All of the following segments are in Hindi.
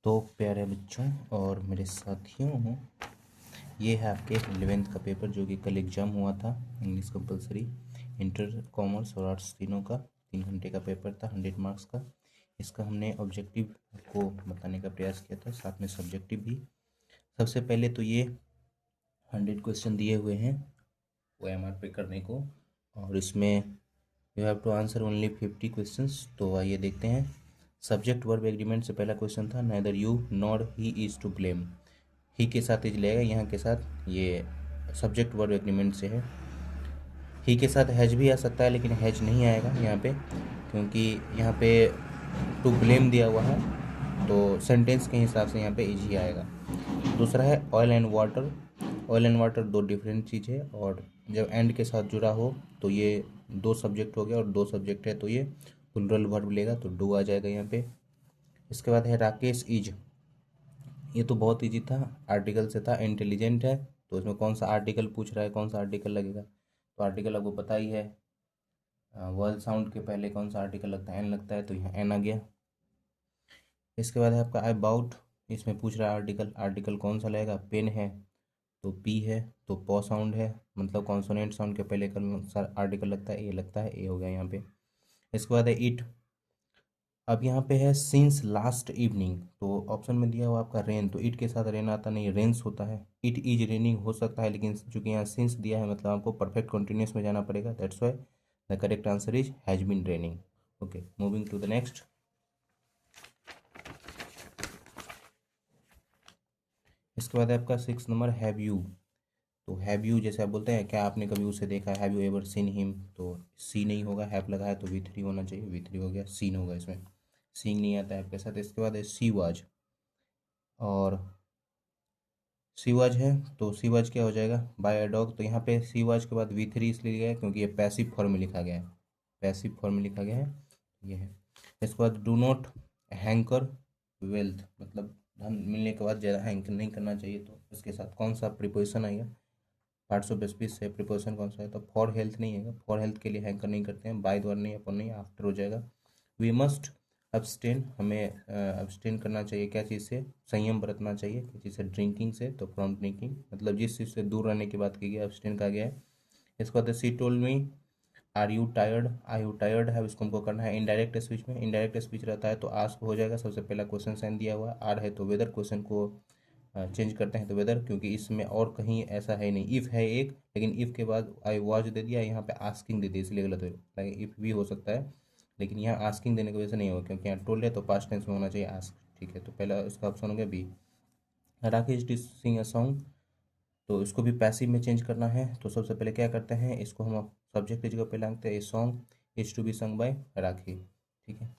तो प्यारे बच्चों और मेरे साथियों, ये है आपके 11th का पेपर जो कि कल एग्ज़ाम हुआ था। इंग्लिश कंपलसरी, इंटर, कॉमर्स और आर्ट्स तीनों का 3 घंटे का पेपर था, 100 मार्क्स का। इसका हमने ऑब्जेक्टिव को बताने का प्रयास किया था, साथ में सब्जेक्टिव भी। सबसे पहले तो ये 100 क्वेश्चन दिए हुए हैं OMR पे करने को, और इसमें you have to answer only 50 questions. तो आइए देखते हैं। सब्जेक्ट वर्ब एग्रीमेंट से पहला क्वेश्चन था, neither you nor he is to blame. He के साथ इज लेगा, यहाँ के साथ ये सब्जेक्ट वर्ब एग्रीमेंट से है। ही के साथ हैज भी आ सकता है, लेकिन हैज नहीं आएगा यहाँ पे, क्योंकि यहाँ पे टू ब्लेम दिया हुआ है, तो सेंटेंस के हिसाब से यहाँ पे इज ही आएगा। दूसरा है oil and water. Oil and water दो डिफरेंट चीज़ है, और जब एंड के साथ जुड़ा हो तो ये दो सब्जेक्ट हो गया, और दो सब्जेक्ट है तो ये प्लूरल वर्ब लेगा, तो डू आ जाएगा यहाँ पे। इसके बाद है राकेश इज। ये तो बहुत इजी था, आर्टिकल से था। इंटेलिजेंट है तो इसमें कौन सा आर्टिकल पूछ रहा है, कौन सा आर्टिकल लगेगा, तो आर्टिकल आपको पता ही है। वर्ल साउंड के पहले कौन सा आर्टिकल लगता है, एन लगता है, तो यहाँ एन आ गया। इसके बाद है आपका अबाउट। इसमें पूछ रहा है आर्टिकल, आर्टिकल कौन सा लगेगा, पेन है तो पी है, तो पॉ साउंड है, मतलब कॉन्सोनेंट साउंड के पहले कौन सा आर्टिकल लगता है, ए लगता है, ए हो गया यहाँ पे। इसके बाद है इट। अब यहाँ पे है सिंस लास्ट इवनिंग, तो ऑप्शन में दिया हुआ आपका रेन, तो इट के साथ रेन आता नहीं, रेन्स होता है। इट इज रेनिंग हो सकता है, लेकिन चूंकि यहाँ सिंस दिया है मतलब आपको परफेक्ट कंटिन्यूस में जाना पड़ेगा, that's why the correct answer is has been raining. Okay, moving to the next. इसके बाद है आपका 6 नंबर, हैव यू। तो हैव यू जैसे आप बोलते हैं, क्या आपने कभी उसे देखा है, have you ever seen him, तो सी नहीं होगा, हैव लगा है तो V3 होना चाहिए, V3 हो गया, सीन होगा इसमें, सीन नहीं आता है आपके साथ। इसके बाद है सी वाज, और सी वाज है तो सी वाज क्या हो जाएगा, बाय अ डॉग। तो यहाँ पे सी वाज के बाद V3 इसलिए लिया है क्योंकि ये पैसिव फॉर्म में लिखा गया है, पैसिव फॉर्म में लिखा गया है, ये है। इसके बाद डू नॉट हैंकर वेल्थ, मतलब धन मिलने के बाद ज़्यादा हैंकर नहीं करना चाहिए, तो इसके साथ कौन सा प्रीपोजिशन आएगा, पार्ट्स ऑफ स्पीच से प्रीपोजिशन कौन सा है, तो फॉर हेल्थ नहीं है, फॉर हेल्थ के लिए हैंकर नहीं करते हैं, बाय द्वारा नहीं, अपन नहीं, आफ्टर हो जाएगा। वी मस्ट अब्सटेन, हमें अब्सटेन करना चाहिए क्या चीज़ से, संयम बरतना चाहिए किस चीज़ से, ड्रिंकिंग से, तो फ्रॉम ड्रिंकिंग मतलब जिस चीज़ से दूर रहने की बात की गई, अब्सटेन कहा गया है। इसके बाद she told me are you tired, are you tired है, इसको हमको करना है इनडायरेक्ट स्पीच में। इनडायरेक्ट स्पीच रहता है तो आस्क हो जाएगा, सबसे पहला क्वेश्चन साइन दिया हुआ है, आर है तो वेदर, क्वेश्चन को चेंज करते हैं तो वेदर, क्योंकि इसमें और कहीं ऐसा है नहीं। इफ़ है एक, लेकिन इफ़ के बाद आई वाज दे दिया, यहाँ पे आस्किंग दे दी, इसलिए गलत हो जाएगा। इफ़ भी हो सकता है, लेकिन यहाँ आस्किंग देने की वजह से नहीं होगा, क्योंकि यहाँ टोल्ड है तो पास्ट टेंस में होना चाहिए आस्क, ठीक है। तो पहला इसका ऑप्शन हो गया B. Rakesh did sing a song, तो इसको भी पैसिव में चेंज करना है, तो सबसे पहले क्या करते हैं, इसको हम सब्जेक्ट की जगह पे लाते हैं, a song is to be sung by Rakhi, ठीक है।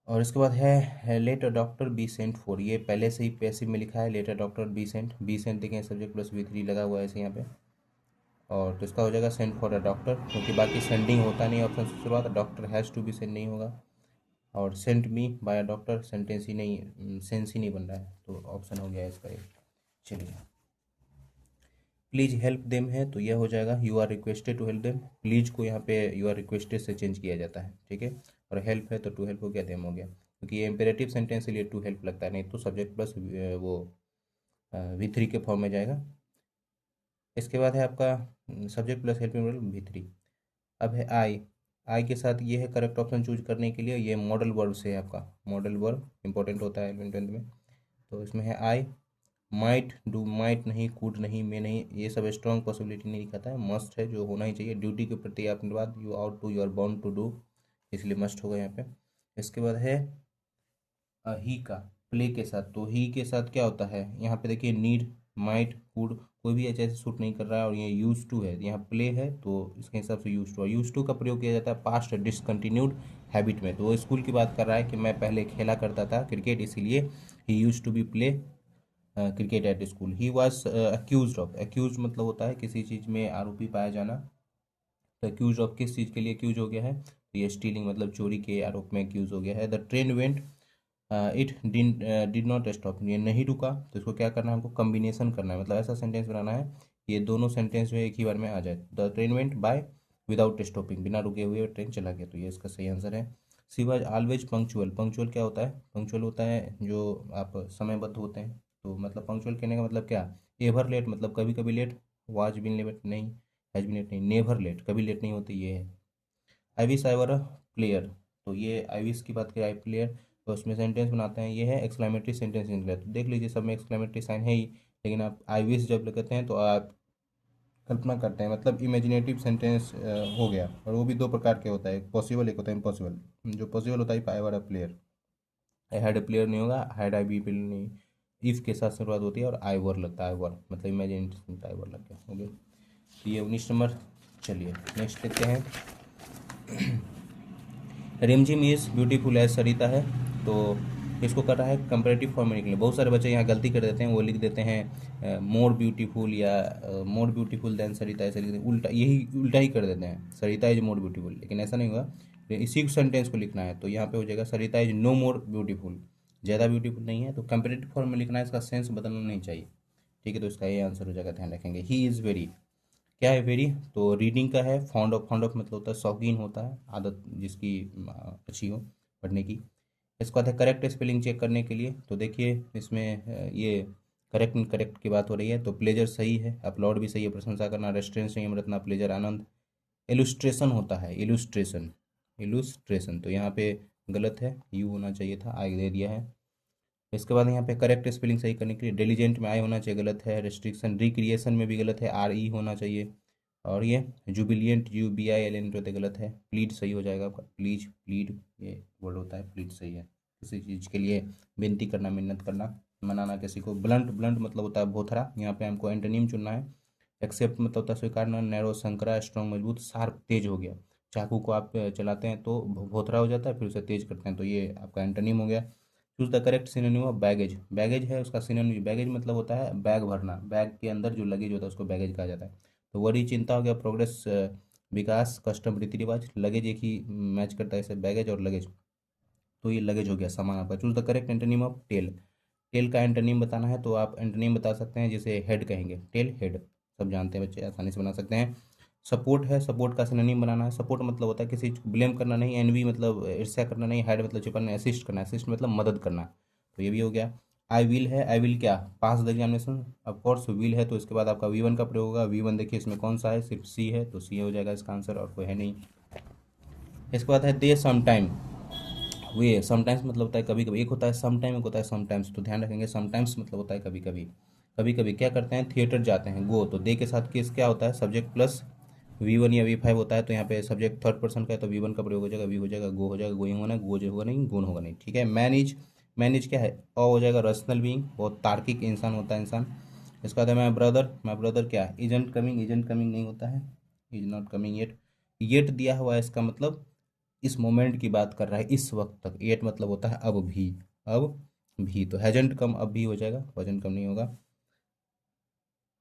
और इसके बाद है let a doctor be sent for, ये पहले से ही पैसिव में लिखा है, let a doctor be sent, be sent देखें सब्जेक्ट प्लस V3 लगा हुआ है ऐसे यहाँ पे, और तो इसका हो जाएगा सेंट फॉर अ डॉक्टर, क्योंकि बाकी सेंडिंग होता नहीं ऑप्शन से शुरुआत, doctor has to be send नहीं होगा, और sent me by a doctor sentence ही नहीं, सेंस ही नहीं बन रहा है, तो ऑप्शन हो गया इसका ये। चलिए, प्लीज हेल्प देम है तो यह हो जाएगा you are requested to help them, please को यहाँ पे यू आर रिक्वेस्टेड से चेंज किया जाता है, ठीक है। और हेल्प है तो टू हेल्प हो गया, देम हो गया, क्योंकि ये इंपेरेटिव सेंटेंस के लिए टू हेल्प लगता है, नहीं तो सब्जेक्ट प्लस वो V3 के फॉर्म में जाएगा। इसके बाद है आपका subject plus helping verb V3। अब है आई, आई के साथ ये है करेक्ट ऑप्शन चूज करने के लिए, ये मॉडल वर्ब से है आपका, मॉडल वर्ब इंपॉर्टेंट होता है 11th में, तो इसमें है आई। माइट डू, माइट नहीं, कुड नहीं, मे नहीं, ये सब स्ट्रॉन्ग पॉसिबिलिटी नहीं दिखाता है, मस्ट है जो होना ही चाहिए, ड्यूटी के प्रति आपने बात, you ought to, you are bound to do, इसलिए मस्ट होगा यहाँ पे। इसके बाद है ही का प्ले के साथ, तो ही के साथ क्या होता है यहाँ पे देखिए, नीड, माइट, कुड, कोई भी ऐसे सूट नहीं कर रहा है, और ये यूज टू है, यहाँ प्ले है तो इसके हिसाब से यूज टू है। यूज टू का प्रयोग किया जाता है पास्ट डिसकंटिन्यूड हैबिट में, तो वो स्कूल की बात कर रहा है कि मैं पहले खेला करता था क्रिकेट, इसीलिए he used to be play cricket at school. He was accused of, accused मतलब होता है किसी चीज़ में आरोपी पाया जाना, तो अक्यूज ऑफ किस चीज़ के लिए अक्यूज हो गया है, तो ये स्टीलिंग मतलब चोरी के आरोप में अक्यूज हो गया है। The train went, it did not stop, ये नहीं रुका, तो इसको क्या करना है, हमको कम्बिनेशन करना है, मतलब ऐसा सेंटेंस बनाना है ये दोनों सेंटेंस जो है एक ही बार में आ जाए। The train went by without stopping, बिना रुके हुए ट्रेन चला गया, तो ये इसका सही आंसर है। She was always punctual. Punctual क्या होता है? पंक्चुअल होता है जो आप समयबद्ध होते हैं। तो मतलब पंक्चुअल कहने का मतलब क्या? एवर लेट मतलब कभी कभी लेट, वाज बिन लेट नहीं, हैज बिन लेट नहीं, नेवर लेट कभी लेट नहीं होती, ये है। I wish I were a player. तो ये आई विश की बात करें, आई प्लेयर, तो उसमें सेंटेंस बनाते हैं, ये है एक्सक्लेमेटरी सेंटेंस निकला। तो देख लीजिए सब में एक्सक्लेमेटरी साइन है ही, लेकिन आप आई विश जब लगाते हैं तो आप कल्पना करते हैं, मतलब इमेजिनेटिव सेंटेंस हो गया। और वो भी दो प्रकार के होता है, एक पॉसिबल एक होता है इम्पॉसिबल। जो पॉसिबल होता है I were a player, I had a player नहीं होगा, हैड आई बी प्लेयर नहीं, इफ के साथ शुरुआत होती है, और आई वर लगता है, आई वर मतलब इमेजिनेटिव, आई वर लग गया, हो गया। तो ये 19 नंबर। चलिए नेक्स्ट देखते हैं। रिमझिम इज़ ब्यूटीफुल एज सरिता है। तो इसको कर रहा है कंपेरेटिव फॉर्म में निकले। बहुत सारे बच्चे यहाँ गलती कर देते हैं, वो लिख देते हैं मोर ब्यूटीफुल या मोर ब्यूटीफुल देन सरिता, ऐसे लिख देते हैं, उल्टा, यही उल्टा ही कर देते हैं, सरिता इज मोर ब्यूटीफुल, लेकिन ऐसा नहीं होगा। इसी सेंटेंस को लिखना है, तो यहाँ पे हो जाएगा सरिता इज नो मोर ब्यूटीफुल, ज़्यादा ब्यूटीफुल नहीं है। तो कंपेरेटिव फॉर्म में लिखना है, इसका सेंस बदलना नहीं चाहिए, ठीक है। तो इसका ये आंसर हो जाएगा, ध्यान रखेंगे। ही इज़ वेरी, क्या है वेरी? तो रीडिंग का है। फाउंड ऑफ, फाउंड ऑफ मतलब होता है शौकीन होता है, आदत जिसकी अच्छी हो पढ़ने की। इसके बाद है करेक्ट स्पेलिंग चेक करने के लिए। तो देखिए इसमें ये करेक्ट इनकरेक्ट की बात हो रही है। तो प्लेजर सही है, अपलॉड भी सही है, प्रशंसा करना, रेस्टोरेंट संयम रखना, प्लेजर आनंद। इलुस्ट्रेशन होता है, इलुस्ट्रेशन, इलुस्ट्रेशन, तो यहाँ पे गलत है, यू होना चाहिए था, आई दे दिया है। इसके बाद यहाँ पे करेक्ट स्पेलिंग सही करने के लिए डिलीजेंट में आई होना चाहिए, गलत है। रिस्ट्रिक्शन रिक्रिएशन में भी गलत है, आर ई होना चाहिए। और ये jubilant, U B I L N होते, गलत है। प्लीड सही हो जाएगा आपका, प्लीज, प्लीड ये वर्ड होता है, प्लीड सही है। किसी चीज़ के लिए विनती करना, मिन्नत करना, मनाना किसी को। ब्लंट, ब्लंट मतलब होता है भोथरा, यहाँ पे हमको एंटोनिम चुनना है। एक्सेप्ट मतलब होता है स्वीकारना, नैरो संकरा, स्ट्रॉन्ग मजबूत, शार्प तेज हो गया। चाकू को आप चलाते हैं तो भोथरा हो जाता है, फिर उसे तेज करते हैं, तो ये आपका एंटोनिम हो गया। Choose the correct synonym of baggage. Baggage है उसका सिनोनिम, बैगेज मतलब होता है बैग भरना, बैग के अंदर जो लगेज होता है उसको बैगेज कहा जाता है। तो वरी चिंता हो गया, प्रोग्रेस विकास, कस्टम रीति रिवाज, लगेज एक ही मैच करता है इसे, बैगेज और लगेज, तो ये लगेज हो गया सामान आपका। Choose the correct antonym of tell. Tell का एंटोनिम बताना है तो आप एंटोनिम बता सकते हैं, जैसे हेड कहेंगे, टेल हेड, सब जानते हैं बच्चे, आसानी से बना सकते हैं। सपोर्ट है, सपोर्ट का सिनोनिम बनाना है। सपोर्ट मतलब होता है किसी चीज़ को ब्लेम करना नहीं, एनवी मतलब ईर्ष्या करना नहीं, हाइड मतलब छिपाना, असिस्ट करना, असिस्ट मतलब मदद करना, तो ये भी हो गया। आई विल है, आई विल क्या? पास द एग्जामिनेशन, ऑफकोर्स विल है तो इसके बाद आपका वी1 का प्रयोग होगा। वी1 देखिए इसमें कौन सा है, सिर्फ सी है, तो सी हो जाएगा इसका आंसर, और कोई है नहीं। इसके बाद है दे समटाइम। वे समटाइम्स मतलब होता है कभी कभी, एक होता है समटाइम, एक होता है समटाइम्स, तो ध्यान रखेंगे समटाइम्स मतलब होता है कभी कभी। कभी कभी क्या करते हैं, थिएटर जाते हैं, गो, तो दे के साथ केस क्या होता है, सब्जेक्ट प्लस वी1 या वी5 होता है। तो यहाँ पे सब्जेक्ट थर्ड पर्सन का है तो वी1 का प्रयोग हो जाएगा, वी हो जाएगा, गो हो जाएगा, गोइंग होना, गो जो होगा नहीं, गुण होगा नहीं, ठीक है। मैनेज, मैनेज क्या है, अ हो जाएगा, रैशनल बीइंग, बहुत तार्किक इंसान होता है इंसान। इसका बाद है माई ब्रदर क्या है, इजंट कमिंग, इजंट कमिंग नहीं होता है, is not coming yet. Yet दिया हुआ है, इसका मतलब इस मोमेंट की बात कर रहा है, इस वक्त तक। येट मतलब होता है अब भी, अब भी, तो हैजंट कम अब भी हो जाएगा, वजन कम नहीं होगा।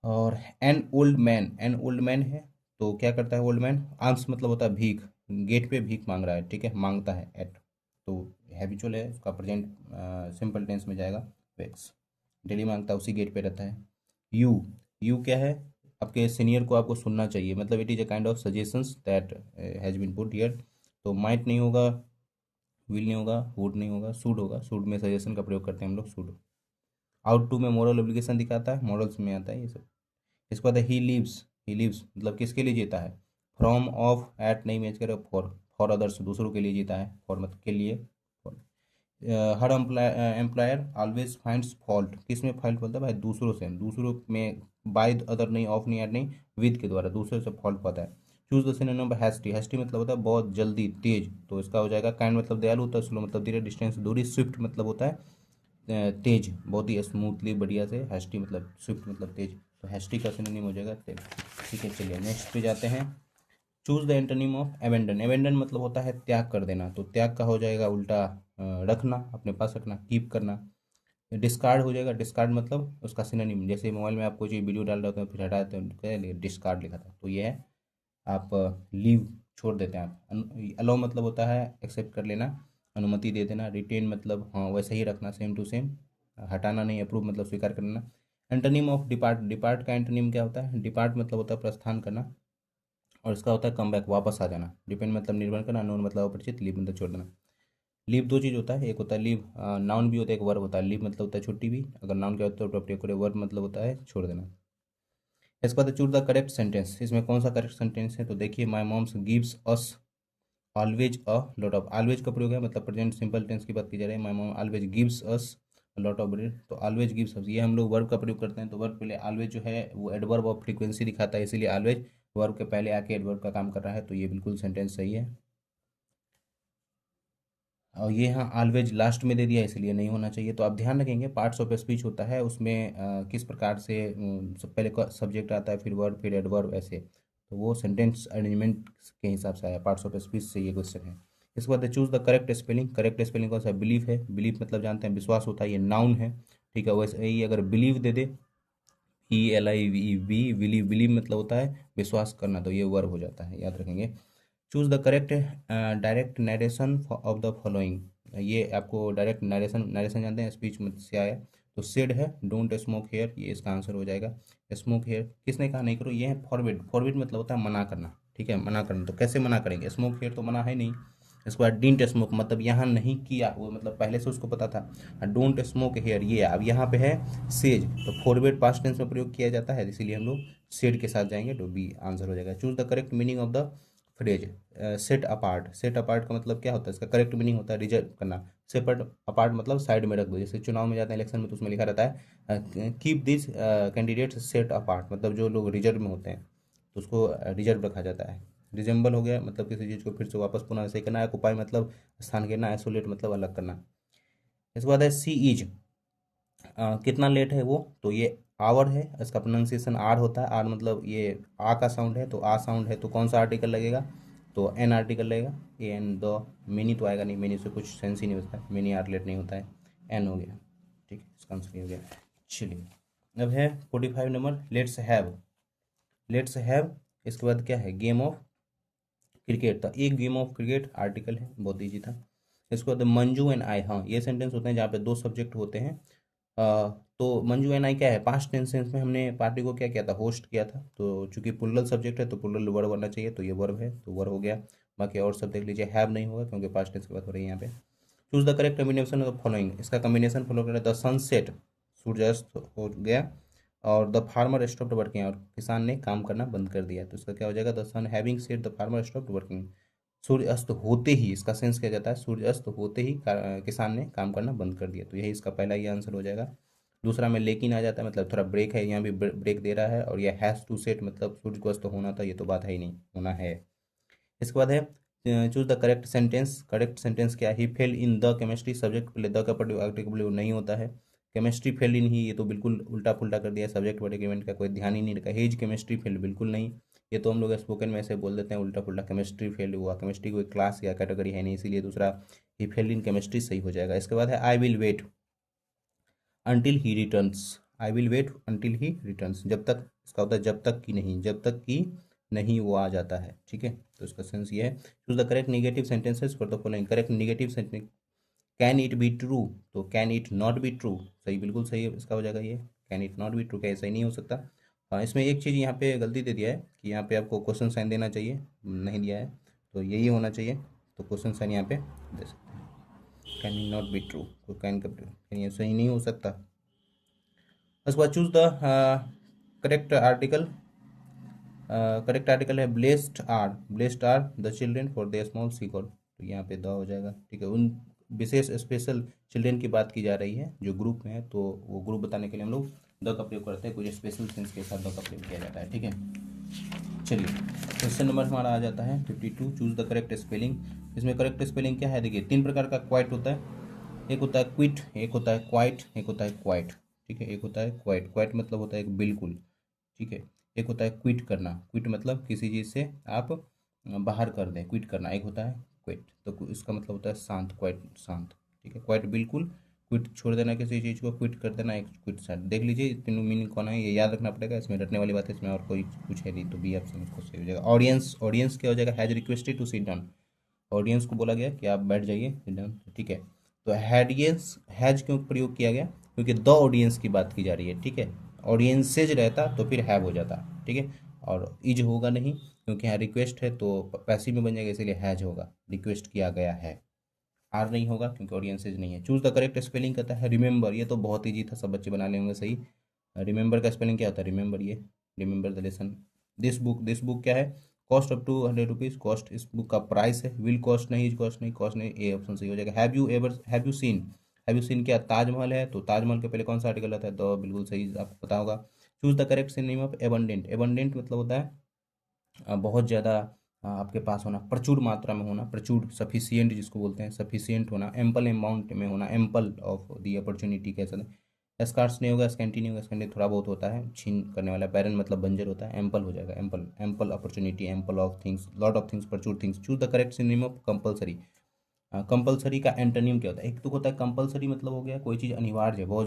और an old man, an old man है तो क्या करता है ओल्ड मैन, आंस मतलब होता है भीख, गेट पे भीख मांग रहा है, ठीक है, मांगता है, एट, तो हैबिचुअल है, उसका प्रेजेंट सिंपल टेंस में जाएगा, वेक्स, डेली मांगता है, उसी गेट पे रहता है। यू, यू क्या है, आपके सीनियर को आपको सुनना चाहिए, मतलब it is a kind of suggestions that has been put here. तो माइट नहीं होगा, विल नहीं होगा, वुड नहीं होगा, शुड होगा, शुड में सजेशन का प्रयोग करते हैं हम लोग, शुड। आउट टू में मोरल ओब्लिगेशन दिखाता है, मॉरल्स में आता है ये सब। इसके बाद ही लिव्स, ही लिव्स मतलब किसके लिए जीता है, फ्रॉम ऑफ एट नहीं मैच करे, फॉर, फॉर अदर्स दूसरों के लिए जीता है, फॉर मतलब के लिए। हर एम्प्लॉयर ऑलवेज फाइंड्स फॉल्ट, किस में फॉल्ट बोलता है भाई, दूसरों से, दूसरों में, बाय अदर नहीं, ऑफ नहीं, ऐड नहीं, विद के द्वारा दूसरों से फॉल्ट पाता है। Choose the synonym of hasty, hasty मतलब होता है बहुत जल्दी, तेज, तो इसका हो जाएगा काइंड मतलब दयालु होता है, स्लो मतलब धीरे, डिस्टेंस दूरी, स्विफ्ट मतलब होता है तेज, बहुत ही स्मूथली बढ़िया से, हैस्टी मतलब स्विफ्ट मतलब तेज, तो हैस्टी का सिनोनिम हो जाएगा तेज, ठीक है। चलिए नेक्स्ट पे जाते हैं। Choose the antonym of abandon, abandon मतलब होता है त्याग कर देना, तो त्याग का हो जाएगा उल्टा रखना, अपने पास रखना, कीप करना। डिस्कार्ड हो जाएगा, डिस्कार्ड मतलब उसका सिनोनिम, जैसे मोबाइल में आप कोई चीज़ वीडियो डाल रहे होते हैं फिर हटा देते हैं, डिस्कार्ड लिखा था, तो ये है आप लीव, छोड़ देते हैं आप। अलाउ मतलब होता है एक्सेप्ट कर लेना, अनुमति दे देना। रिटेन मतलब हाँ वैसे ही रखना, सेम टू सेम, हटाना नहीं। अप्रूव मतलब स्वीकार कर लेना। एंटोनिम ऑफ डिपार्ट, डिपार्ट का एंटोनिम क्या होता है, डिपार्ट मतलब होता है प्रस्थान करना, और इसका होता है कम बैक, वापस आ जाना। डिपेंड मतलब निर्भर करना, नोन मतलब अपरिचित, लीव मतलब छोड़ देना। लीव दो चीज़ होता है, एक होता है लीव नाउन भी होता है, एक वर्ब होता है। लीव मतलब होता है छुट्टी भी, अगर नाउन क्या होता है तो प्रत्यय करे, वर्ब मतलब होता है छोड़ देना। इसके बाद चूज द करेक्ट सेंटेंस, इसमें कौन सा करेक्ट सेंटेंस है, तो देखिए my mom's gives us always a lot of, always का प्रयोग है मतलब प्रेजेंट सिंपल टेंस की बात की जा रही है। My mom always gives us lot of bread, तो ऑलवेज गिव्स अस ये हम लोग वर्ब का प्रयोग करते हैं, तो वर्ब पहले ऑलवेज जो है वो एडवर्ब ऑफ फ्रीक्वेंसी दिखाता है, इसीलिए ऑलवेज वर्ब के पहले आके एडवर्ब का काम कर रहा है, तो ये बिल्कुल सेंटेंस सही है। और ये यहाँ ऑलवेज लास्ट में दे दिया इसलिए नहीं होना चाहिए। तो आप ध्यान रखेंगे पार्ट्स ऑफ स्पीच होता है उसमें किस प्रकार से सब पहले सब्जेक्ट आता है, फिर वर्ब, फिर एडवर्ब, ऐसे। तो वो सेंटेंस अरेंजमेंट के हिसाब से आया, पार्ट्स ऑफ स्पीच से ये क्वेश्चन है। इसके बाद choose the correct spelling, correct spelling कौन सा, बिलीव है, बिलीव मतलब जानते हैं विश्वास होता है, ये नाउन है, ठीक है। वैसे ही अगर believe they they, ELIV, believe, believe मतलब होता है विश्वास करना, तो ये वर्ब हो जाता है, याद रखेंगे। Choose the correct direct narration of the following, ये आपको डायरेक्ट नरेशन, नरेशन जानते हैं स्पीच में से आया, तो सेड है डोंट स्मोक हेयर, ये इसका आंसर हो जाएगा। स्मोक हेयर किसने कहा नहीं करो, ये है फॉरबिड, फॉरबिड मतलब होता है मना करना, ठीक है, मना करना, तो कैसे मना करेंगे, स्मोक हेयर तो मना है नहीं। इसके बाद डिंट स्मोक मतलब यहाँ नहीं किया, वो मतलब पहले से उसको पता था। डोंट स्मोक हेयर ये अब यहाँ पे है सेज, तो फॉरवर्ड पास्ट टेंस में प्रयोग किया जाता है, इसीलिए हम लोग सेड के साथ जाएंगे, तो बी आंसर हो जाएगा। Choose the correct meaning of the phrase set apart, set apart का मतलब क्या होता है, इसका करेक्ट मीनिंग होता है रिजर्व करना, सेपरेट अपार्ट मतलब साइड में रख दो, जैसे चुनाव में जाते हैं इलेक्शन में तो उसमें लिखा रहता है keep this candidate set apart, मतलब जो लोग रिजर्व में होते हैं तो उसको रिजर्व रखा जाता है। रिजेंबल हो गया मतलब किसी चीज़ को फिर से वापस पुनः सही करना, ऑक्युपाई मतलब स्थान घेरना, आइसोलेट मतलब अलग करना। इसके बाद है सी इज, कितना लेट है वो, तो ये आवर है, इसका प्रोनाउंसिएशन आर होता है, आर मतलब ये आ का साउंड है, तो आ साउंड है तो कौन सा आर्टिकल लगेगा, तो एन आर्टिकल लगेगा, ए एन द, मेनी तो आएगा नहीं, मेनी से कुछ सेंस ही नहीं होता है, मेनी आर लेट नहीं होता है, एन हो गया, ठीक है, इसका आंसर हो गया। चलिए अब है 45 number, let's have, let's have, इसके बाद क्या है, गेम ऑफ क्रिकेट था, एक गेम ऑफ क्रिकेट आर्टिकल है, बहुत ईजी था। इसके बाद मंजू एंड आई, हाँ ये सेंटेंस होते हैं जहाँ पे दो सब्जेक्ट होते हैं। तो मंजू एंड आई क्या है, पास्ट टेंस में हमने पार्टी को क्या किया था, होस्ट किया था, तो चूंकि प्लुरल सब्जेक्ट है तो प्लुरल वर्ब बनना चाहिए, तो ये वर्ब है तो वर्ब हो गया। बाकी और सब देख लीजिए, हैव नहीं होगा क्योंकि पास्ट टेंस की बात हो रही है यहाँ पे। Choose the correct combination of following, इसका कम्बिनेशन फॉलो करें, द सनसेट सूर्यास्त हो गया, और द फार्मर स्टॉप्ड वर्किंग, और किसान ने काम करना बंद कर दिया, तो इसका क्या हो जाएगा, the sun having said the farmer stopped working, सूर्य अस्त होते ही, इसका सेंस किया जाता है सूर्य अस्त होते ही किसान ने काम करना बंद कर दिया, तो यही इसका पहला ही आंसर हो जाएगा। दूसरा में लेकिन आ जाता है, मतलब थोड़ा ब्रेक है, यहाँ भी ब्रेक दे रहा है, और यह हैज़ टू सेट मतलब सूर्य को अस्त होना था, ये तो बात है ही नहीं, होना है। इसके बाद है choose the correct sentence, correct sentence क्या है, he fail in the chemistry, subject पहले द का आर्टिकल नहीं होता है, केमिस्ट्री फेल इन ही, ये तो बिल्कुल उल्टा पुल्टा कर दिया, सब्जेक्ट प्रेडिकेट का कोई ध्यान ही नहीं रखा, हिज केमिस्ट्री फेल बिल्कुल नहीं, ये तो हम लोग स्पोकन में ऐसे बोल देते हैं उल्टा पुल्टा, केमिस्ट्री फेल हुआ, केमिस्ट्री कोई क्लास या कैटेगरी है नहीं, इसीलिए दूसरा ही फेल इन केमिस्ट्री सही हो जाएगा। इसके बाद है I will wait until he returns, I will wait until he returns, जब तक, इसका होता है जब तक कि नहीं, जब तक कि नहीं वो आ जाता है, ठीक है, तो इसका सेंस ये है। Choose the correct negative sentences for the following, correct negative sentence, can it be true, तो can it not be true, सही बिल्कुल सही है, इसका हो जाएगा ये, can it not be true, क्या सही नहीं हो सकता। हाँ इसमें एक चीज़ यहाँ पे गलती दे दिया है कि यहाँ पे आपको क्वेश्चन साइन देना चाहिए, नहीं दिया है, तो यही होना चाहिए, तो क्वेश्चन साइन यहाँ पे दे सकते हैं, can it not be true, तो कैन ये सही नहीं हो सकता। उसके बाद choose the correct article, correct article है blessed are the children for the small सीकॉल, तो यहाँ पे द हो जाएगा, ठीक है, उन विशेष स्पेशल चिल्ड्रेन की बात की जा रही है जो ग्रुप में है, तो वो ग्रुप बताने के लिए हम लोग द का प्रयोग करते हैं, कुछ स्पेशल सेंस के साथ द का प्रयोग किया जाता है, ठीक है। चलिए क्वेश्चन नंबर हमारा आ जाता है 52, चूज द करेक्ट स्पेलिंग, इसमें करेक्ट स्पेलिंग क्या है, देखिए तीन प्रकार का क्वाइट होता है, एक होता है क्विट, एक होता है क्वाइट, एक होता है क्वाइट, ठीक है, एक होता है क्वाइट, क्वाइट मतलब होता है एक बिल्कुल, ठीक है, एक होता है क्विट करना, क्विट मतलब किसी चीज़ से आप बाहर कर दें, क्विट करना, एक होता है क्विट, तो इसका मतलब होता है शांत, क्वाइट शांत, ठीक है, क्वाइट बिल्कुल, क्विट छोड़ देना किसी चीज़ को, क्विट कर देना एक क्विट साइड, देख लीजिए तीनों मीनिंग कौन है, ये याद रखना पड़ेगा, इसमें रटने वाली बात है, इसमें और कोई कुछ है नहीं, तो बी ऑप्शन इसको सही हो जाएगा। ऑडियंस, ऑडियंस क्या हो जाएगा, has requested to sit down, audience को बोला गया कि आप बैठ जाइए, सिट डाउन, ठीक है, तो हैडियंस, हैज क्यों प्रयोग किया गया, क्योंकि द ऑडियंस की बात की जा रही है, ठीक है, ऑडियंसेज रहता तो फिर हैव हो जाता, ठीक है, और इज होगा नहीं क्योंकि यहाँ रिक्वेस्ट है तो पैसिव में बन जाएगा, इसीलिए हैज होगा, रिक्वेस्ट किया गया है। आर नहीं होगा क्योंकि ऑडियंसेज नहीं है। चूज द करेक्ट स्पेलिंग कहता है रिमेंबर, ये तो बहुत ईजी था, सब बच्चे बना लेंगे सही। रिमेंबर का स्पेलिंग क्या होता है, रिमेंबर, ये remember the lesson. This book क्या है, cost up to 100 rupees, cost इस बुक का प्राइस है। विल कॉस्ट नहीं, इज कॉस्ट नहीं, कॉस्ट नहीं, ए ऑप्शन सही हो जाएगा। हैव यू सीन क्या ताजमहल है, तो ताजमहल के पहले कौन सा आर्टिकल आता है, तो बिल्कुल सही आपको पता होगा। Choose the correct synonym of abundant, abundant मतलब होता है बहुत ज़्यादा आपके पास होना, प्रचुर मात्रा में होना, प्रचुर, सफिशियंट जिसको बोलते हैं, सफिशियंट होना, एम्पल अमाउंट में होना, एम्पल ऑफ दी अपॉर्चुनिटी कह सकते हैं। स्कार्स नहीं होगा, स्कैंटी नहीं होगा, स्कैंटी थोड़ा बहुत होता है, छीन करने वाला। बैरन मतलब बंजर होता है, एम्पल हो जाएगा, ample, ample opportunity, ample of things, lot of things, प्रचुर things. Choose the correct synonym of compulsory, compulsory का एंटोनिम क्या होता है, एक तो होता है कंपलसरी मतलब हो गया कोई चीज़ अनिवार्य है, बहुत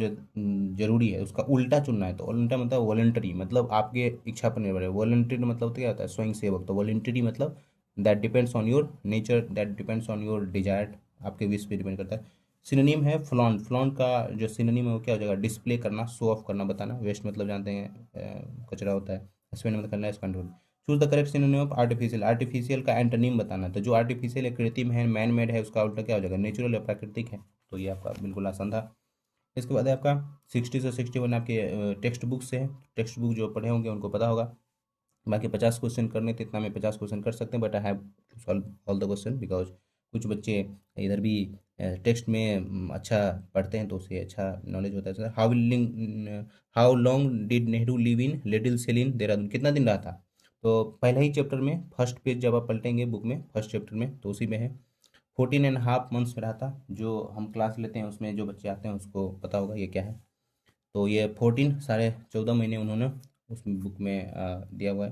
जरूरी है, उसका उल्टा चुनना है, तो उल्टा मतलब वॉलंटरी, मतलब आपके इच्छा पर निर्भर है। वॉलंटरी मतलब तो क्या होता है, स्वयं सेवक, तो वॉलंटरी मतलब that depends on your nature, that depends on your desire, आपके विश पे डिपेंड करता है। सिनोनिम है फ्लॉन्ट, फ्लॉन्ट का जो सिनोनिम है वो क्या हो जाएगा, डिस्प्ले करना, शो ऑफ करना, बताना। वेस्ट मतलब जानते हैं कचरा होता है, स्पेंड मतलब करना है, spend. Choose the correct synonym of artificial, artificial का एंटोनिम बताना, तो जो आर्टिफिशियल है, कृत्रिम है, मैन मेड है, उसका उल्टा क्या हो जाएगा, नेचुरल या प्राकृतिक है। तो ये आपका बिल्कुल आसान था। इसके बाद है आपका 60 से 61 आपके टेक्स्ट बुक से है, टेक्स्ट बुक जो पढ़े होंगे उनको पता होगा। बाकी 50 क्वेश्चन करने थे, इतना में 50 क्वेश्चन कर सकते हैं, but I have to solve all the question because कुछ बच्चे इधर भी टेक्स्ट में अच्छा पढ़ते हैं, तो उससे अच्छा नॉलेज होता है। Sir how long did Nehru live in little cell in Dehradun, कितना दिन रहा था, तो पहले ही चैप्टर में फर्स्ट पेज जब आप पलटेंगे बुक में फर्स्ट चैप्टर में, तो उसी में है 14.5 मंथ्स में रहा था। जो हम क्लास लेते हैं उसमें जो बच्चे आते हैं उसको पता होगा ये क्या है। तो ये 14 साढ़े 14 महीने उन्होंने उस बुक में दिया हुआ है।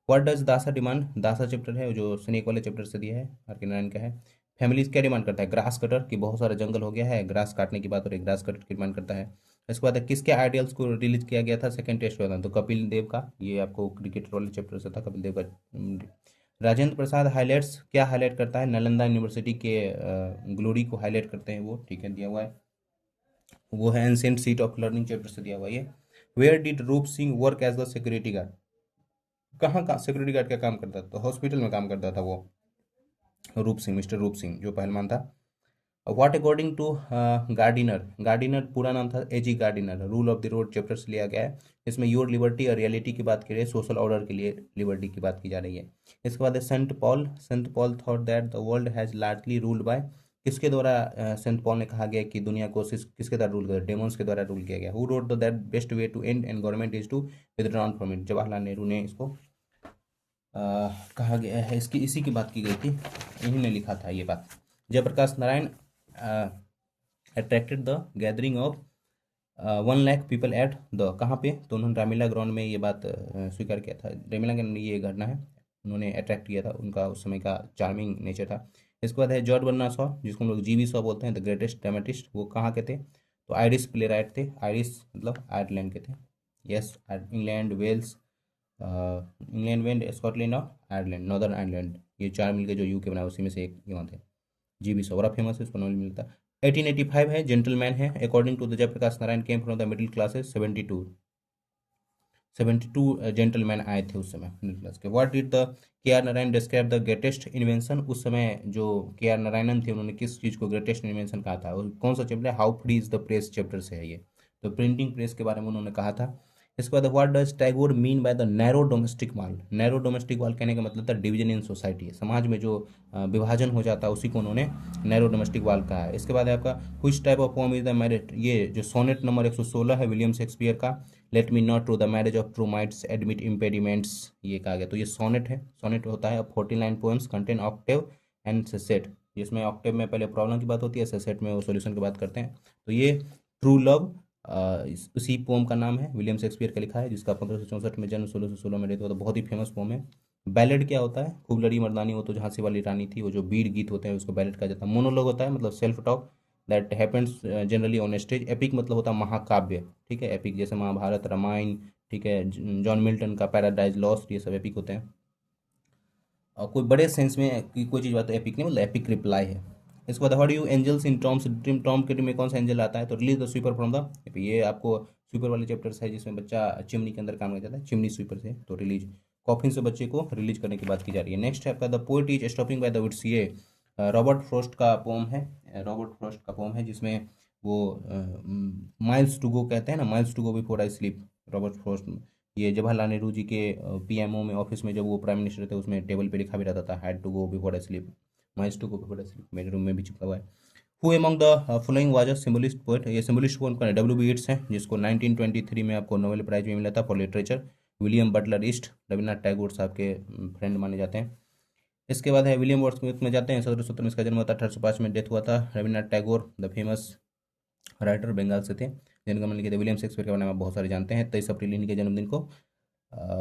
व्हाट डज दासा डिमांड, दासा चैप्टर है जो स्नेक वाले चैप्टर से दिया है, आर के नारायण का है। फैमिलीज क्या डिमांड करता है, ग्रास कटर, कि बहुत सारा जंगल हो गया है, ग्रास काटने की बात हो रही है, ग्रास कटर की डिमांड करता है। इसके बाद है, किसके आइडियल्स को रिलीज किया गया था, सेकंड टेस्ट हुआ था, तो कपिल देव का, ये आपको क्रिकेट वाले चैप्टर से था, कपिल देव का। राजेंद्र प्रसाद हाईलाइट्स, क्या हाईलाइट करता है, नालंदा यूनिवर्सिटी के ग्लोरी को हाईलाइट करते हैं वो, ठीक है, दिया हुआ है। वो है ancient seat of learning chapter से दिया हुआ है ये। Where did Roop Singh work as the security guard, कहाँ का सिक्योरिटी गार्ड का काम करता था, तो हॉस्पिटल में काम करता था वो रूप सिंह, मिस्टर रूप सिंह जो पहलवान था। What according to Gardiner, Gardiner पूरा नाम था A G Gardiner, rule of the road chapter से लिया गया है। इसमें योर लिबर्टी और रियलिटी की बात की रही है, सोशल ऑर्डर के लिए लिबर्टी की बात की जा रही है। इसके बाद है Saint Paul thought that the world has largely ruled by, किसके द्वारा सेंट पॉल ने कहा गया कि दुनिया को किसके द्वारा रूल किया, डेमोन्स के द्वारा रूल किया गया। Who wrote the that best way to end end government is to withdraw from it, Jawaharlal Nehru ने इसको कहा गया है, इसकी इसी की बात की गई थी, इन्हीं ने लिखा था ये बात। Jayaprakash Narayan attracted the gathering of 1 lakh people at the, कहाँ पे, तो उन्होंने रामलीला ग्राउंड में ये बात स्वीकार किया था, रामलीला के अंदर ये घटना है, उन्होंने अट्रैक्ट किया था, उनका उस समय का चार्मिंग नेचर था। इसके बाद है जॉर्ज बर्नार्ड शॉ, जिसको हम लोग जीवी शॉ बोलते हैं, द ग्रेटेस्ट ड्रामेटिस्ट, वो कहाँ के थे, तो आयरिश प्ले राइट थे, आयरिश मतलब आयरलैंड के थे, yes, England, Wales, England, Wales, Scotland और आयरलैंड, नॉर्दर्न आयरलैंड, ये चार मिलकर जो यूके बना उसी में से एक यहाँ थे। जीवी शॉ बड़ा फेमस है, उसको नॉलेज मिलता है। 1885 है, जेंटलमैन है, according to the Jayaprakash Narayan came from the middle classes, 72 gentleman आए थे उस समय मिडिल क्लास के। What did the K R Narayan describe the greatest invention, उस समय जो के आर नारायणन थे उन्होंने किस चीज़ को ग्रेटेस्ट इन्वेंशन कहा था, और कौन सा चैप्टर है, how free is the press chapter से है ये, तो प्रिंटिंग प्रेस के बारे में उन्होंने कहा था। इसके बाद what does Tagore mean by the narrow domestic वाल, नैरो डोमेस्टिक वाल कहने का मतलब था डिवीजन इन सोसाइटी, समाज में जो विभाजन हो जाता है उसी को उन्होंने नैरो डोमेस्टिक वाल कहा है। इसके बाद है आपका which type of poem is the merit, ये जो सोनेट नंबर 116 है विलियम शेक्सपियर का, let me not to the marriage of true minds admit impediments, ये कहा गया, तो ये सोनेट है, सोनेट होता है 49 पोएम्स कंटेन ऑक्टेव एंड सेसेट, जिसमें ऑक्टेव में पहले प्रॉब्लम की बात होती है, सेसेट में वो सॉल्यूशन की बात करते हैं। तो ये ट्रू लव उसी पोम का नाम है, विलियम शेक्सपियर का लिखा है, जिसका 1564 में जन्म, 1616 में रहता है, तो बहुत ही फेमस पोम है। बैलेड क्या होता है, खूब लड़ी मर्दानी, वो तो झांसी वाली रानी थी, वो जो बीर गीत होते हैं उसको बैलेड कहा जाता है। मोनोलॉग होता है मतलब self talk that happens generally on stage. Epic मतलब होता है महाकाव्य, ठीक है, एपिक जैसे महाभारत, रामायण, ठीक है, जॉन मिल्टन का पैराडाइज लॉस्ट, ये सब एपिक होते हैं। और कोई बड़े सेंस में कोई चीज़ बात तो एपिक नहीं, मतलब एपिक रिप्लाई है। इसके बाद what you angels in Tom's dream, Tom के ड्रीम में कौन सा एंजल आता है, तो release the sweeper from the, ये आपको स्वीपर वाले चैप्टर्स है जिसमें बच्चा चिमनी के अंदर काम कर जाता है, चिमनी स्वीपर से, तो रिलीज कॉफिन से बच्चे को रिलीज करने की बात की जा रही है। नेक्स्ट है आपका the poet is stopping by the woods, ये रॉबर्ट फ्रॉस्ट का पोम है, रॉबर्ट फ्रॉस्ट का पोम है जिसमें वो माइल्स टू गो कहते हैं ना, miles to go before I sleep. Robert Frost, ये जवाहरलाल नेहरू जी के पीएमओ में ऑफिस में जब वो प्राइम मिनिस्टर थे उसमें टेबल पे लिखा भी रहता था, had to go before I sleep, miles to go before I sleep, मेरे रूम में भी चिपका हुआ है। Who among the following was a symbolist poet, ये सिंबलिस्ट पोएट कौन है? डब्ल्यू बी येट्स हैं, जिसको 1923 में आपको नोबेल प्राइज भी मिला था for literature. William Butler east, Rabindranath Tagore साहब के फ्रेंड माने जाते हैं। इसके बाद है विलियम वर्ड्सवर्थ में जाते हैं, 1770 में इसका जन्म हुआ था, 1805 में डेथ हुआ था। Rabindranath Tagore the famous writer Bengal से थे, जिनका मैंने लिखे थे। विलियम शेक्सपियर के बारे में आप बहुत सारे जानते हैं। 23 अप्रैल इनके जन्मदिन को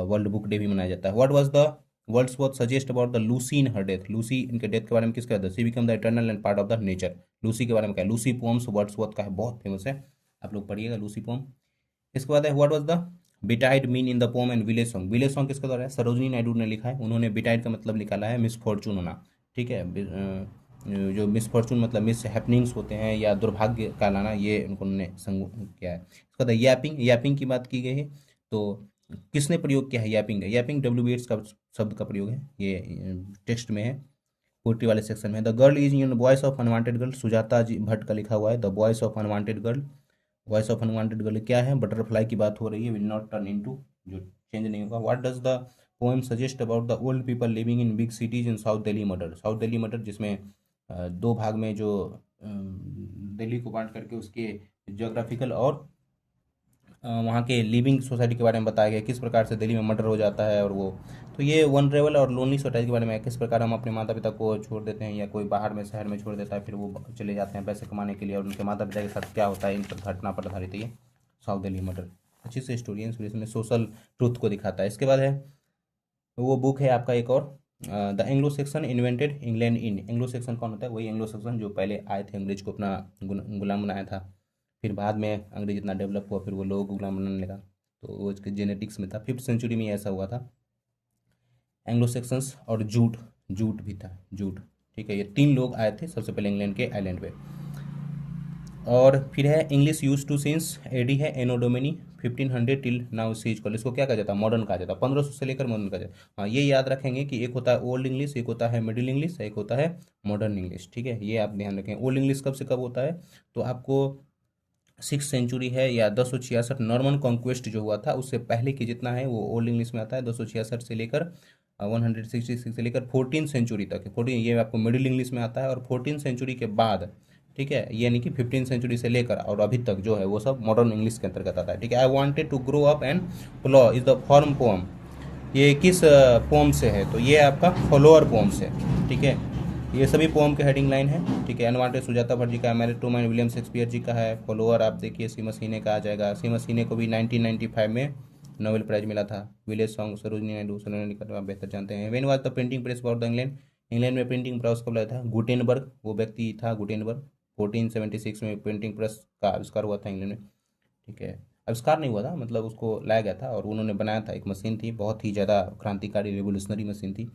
वर्ल्ड बुक डे भी मनाया जाता है। What was the Wordsworth suggest about the Lucy in her death, Lucy इनके डेथ के बारे में किसका कहता है? She become the eternal and part of the nature, Lucy के बारे में क्या है? लूसी पोम्स वर्ड्सवर्थ का है, बहुत फेमस है, आप लोग पढ़िएगा लूसी पोम। इसके बाद है what was the betide mean in the poem and village song, village song किसका द्वारा है? सरोजनी नायडू ने लिखा है, उन्होंने बिटाइड का मतलब निकाला है मिसफॉर्चून होना, ठीक है। जो मिसफॉर्चून मतलब मिस हैपनिंग्स होते हैं या दुर्भाग्य का लाना, ये उन्होंने संग किया है। इसके बाद यैपिंग, यैपिंग की बात की गई है, तो किसने प्रयोग किया है यैपिंग? यैपिंग डब्ल्यू एट्स का शब्द का प्रयोग है, ये टेक्स्ट में है, पोइट्री वाले सेक्शन में। The girl is in voice of unwanted girl, Sujata ji Bhatt का लिखा हुआ है, the voice of unwanted girl. Voice of unwanted girl क्या है? बटरफ्लाई की बात हो रही है, विल नॉट टर्न इनटू, जो चेंज नहीं होगा। What does the poem suggest about the old people living in big cities in south Delhi murder, south Delhi murder जिसमें दो भाग में जो दिल्ली को बांट करके उसके जोग्राफिकल और वहाँ के लिविंग सोसाइटी के बारे में बताया गया, किस प्रकार से दिल्ली में मर्डर हो जाता है। और वो तो ये वनरेबल और लोनली सोसाइटी के बारे में है, किस प्रकार हम अपने माता पिता को छोड़ देते हैं या कोई बाहर में शहर में छोड़ देता है, फिर वो चले जाते हैं पैसे कमाने के लिए, और उनके माता पिता के साथ क्या होता है, इन पर घटना पर आधारित है ये साउथ दिल्ली मर्डर। अच्छी से स्टोरी है, इसमें सोशल ट्रूथ को दिखाता है। इसके बाद है वो बुक है आपका एक और, the Anglo Saxon invented England in, Anglo Saxon कौन होता है? वही एंग्लो सेक्शन जो पहले आए थे, अंग्रेज को अपना गुलाम बनाया था, फिर बाद में अंग्रेज इतना डेवलप हुआ फिर वो लोग गुलाम बनाने लगा, तो वो इसके जेनेटिक्स में था। 5th सेंचुरी में ऐसा हुआ था, एंग्लो सेक्शंस। और जूट, जूट भी था, जूट, ठीक है। ये 3 लोग आए थे सबसे पहले इंग्लैंड के आइलैंड पे। और फिर है English use to since AD है anno domini 1500 till now seize call, इसको क्या कहा जाता है? मॉडर्न कहा जाता है, 1500 से लेकर मॉडर्न कहा जाता है। हाँ, ये याद रखेंगे कि एक होता है ओल्ड इंग्लिश, एक होता है मिडिल इंग्लिश, एक होता है मॉडर्न इंग्लिश, ठीक है, ये आप ध्यान रखें। ओल्ड इंग्लिश कब से कब होता है? तो आपको 6th सेंचुरी है या 1066 नॉर्मन कॉन्क्वेस्ट जो हुआ था उससे पहले की जितना है वो ओल्ड इंग्लिश में आता है, 1066 से लेकर 166 से लेकर 14th सेंचुरी तक है। 14 ये आपको मिडिल इंग्लिश में आता है, और 14th सेंचुरी के बाद, ठीक है, यानी कि 15th सेंचुरी से लेकर और अभी तक जो है वो सब मॉडर्न इंग्लिश के अंतर्गत आता है, ठीक है। I wanted to grow up and flow is the form poem, ये किस पोम से है? तो ये आपका फॉलोअर पोम से, ठीक है। ये सभी पोम के हेडिंग लाइन है, ठीक है। अनवांटेड सुजाता भट्ट जी का, married to man William Shakespeare ji का है। फॉलोअर आप देखिए सी मसीने का आ जाएगा, सी मसीने को भी 1995 में नोबेल प्राइज मिला था। विलेज सॉन्ग सरोजनी नायडू, सरोजनी नायडू आप बेहतर जानते हैं। When was the printing press for the England, England में प्रिंटिंग प्रेस कब लगा था? गुटेनबर्ग, वो व्यक्ति था गुटेनबर्ग, 1476 में प्रिंटिंग प्रेस का आविष्कार हुआ था इंग्लैंड में, ठीक है। आविष्कार नहीं हुआ था, मतलब उसको लाया गया था और उन्होंने बनाया था, एक मशीन थी, बहुत ही ज़्यादा क्रांतिकारी रेवोल्यूशनरी मशीन थी।